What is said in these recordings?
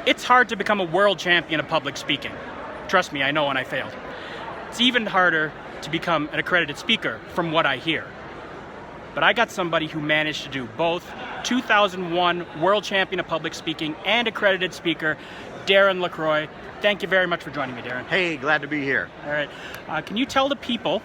It's hard to become a world champion of public speaking. Trust me, I know, and I failed. It's even harder to become an accredited speaker, from what I hear. But I got somebody who managed to do both. 2001 world champion of public speaking and accredited speaker, Darren LaCroix. Thank you very much for joining me, Darren. Hey, glad to be here. All right. Can you tell the people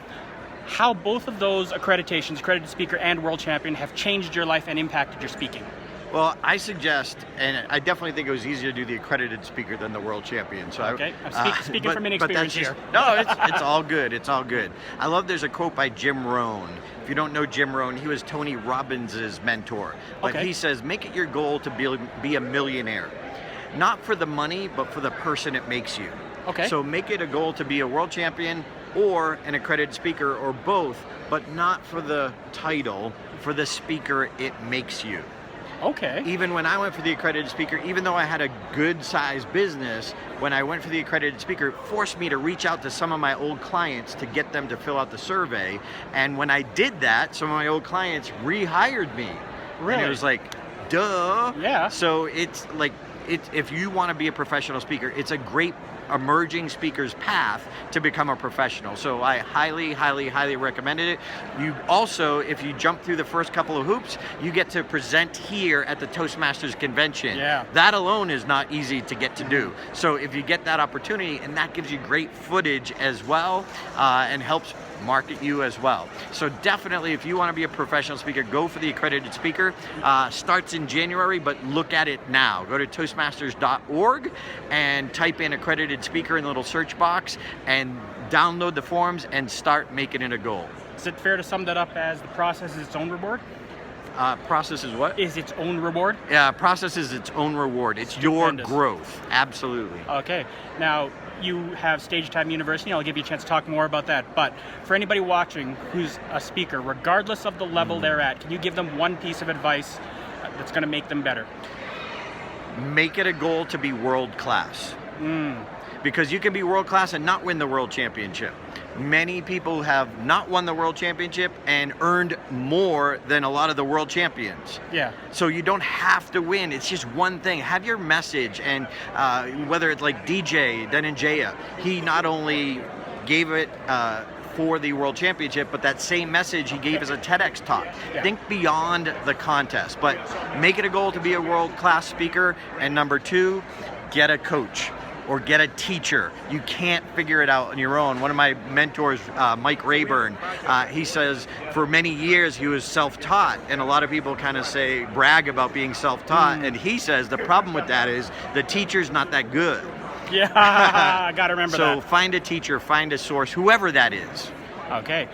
how both of those accreditations, accredited speaker and world champion, have changed your life and impacted your speaking? Well, I suggest, and I definitely think it was easier to do the accredited speaker than the world champion. So okay, I'm speaking from inexperience here. No, it's all good. It's all good. I love there's a quote by Jim Rohn. If you don't know Jim Rohn, he was Tony Robbins' mentor. But he says, make it your goal to be a millionaire. Not for the money, but for the person it makes you. Okay. So make it a goal to be a world champion or an accredited speaker or both, but not for the title, for the speaker it makes you. Okay. Even when I went for the accredited speaker, even though I had a good sized business, when I went for the accredited speaker, it forced me to reach out to some of my old clients to get them to fill out the survey. And when I did that, some of my old clients rehired me. Really? And it was like, duh. Yeah. So it's like, if you want to be a professional speaker, it's a great emerging speaker's path to become a professional. So I highly, highly, highly recommended it. You also, if you jump through the first couple of hoops, you get to present here at the Toastmasters convention. Yeah. That alone is not easy to get to do. So if you get that opportunity, and that gives you great footage as well, and helps market you as well. So definitely, if you want to be a professional speaker, go for the accredited speaker. Starts in January, but look at it now. Go to Toastmasters.org and type in accredited speaker in the little search box and download the forms and start making it a goal. Is it fair to sum that up as the process is its own reward? Process is what? Is its own reward? Yeah, process is its own reward. It's Stupendous. your growth. Absolutely. Okay. Now, you have Stage Time University. I'll give you a chance to talk more about that. But for anybody watching who's a speaker, regardless of the level they're at, can you give them one piece of advice that's going to make them better? Make it a goal to be world class. Because you can be world class and not win the world championship. Many people have not won the world championship and earned more than a lot of the world champions. Yeah. So you don't have to win. It's just one thing. Have your message. And whether it's like DJ Dhananjaya, he not only gave it for the world championship, but that same message he gave as a TEDx talk. Yeah. Think beyond the contest, but make it a goal to be a world-class speaker. And number two, get a coach or get a teacher. You can't figure it out on your own. One of my mentors, Mike Rayburn, he says for many years he was self-taught, and a lot of people kind of brag about being self-taught, and he says the problem with that is the teacher's not that good. Yeah, I got to remember that. So find a teacher, find a source, whoever that is. Okay.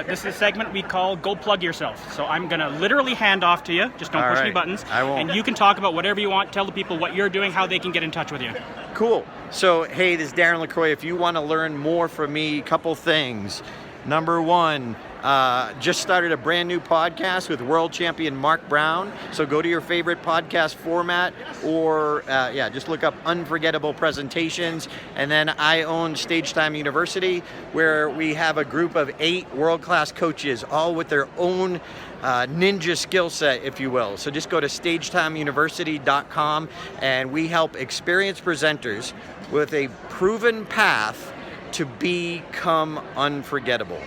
This is a segment we call Go Plug Yourself. So I'm going to literally hand off to you. Just don't push any buttons. I won't. And you can talk about whatever you want. Tell the people what you're doing, how they can get in touch with you. Cool. So, hey, this is Darren LaCroix. If you want to learn more from me, couple things. Number one, just started a brand new podcast with world champion Mark Brown. So go to your favorite podcast format or just look up Unforgettable Presentations. And then I own Stage Time University, where we have a group of 8 world-class coaches, all with their own ninja skill set, if you will. So just go to StageTimeUniversity.com, and we help experienced presenters with a proven path to become unforgettable.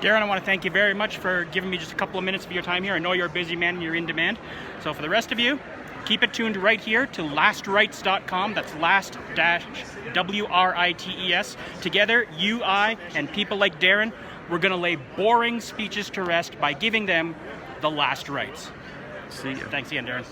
Darren, I want to thank you very much for giving me just a couple of minutes of your time here. I know you're a busy man and you're in demand. So for the rest of you, keep it tuned right here to lastrites.com. That's last-WRITES. Together, you, I, and people like Darren, we're going to lay boring speeches to rest by giving them the last rites. See you. Thanks again, Darren.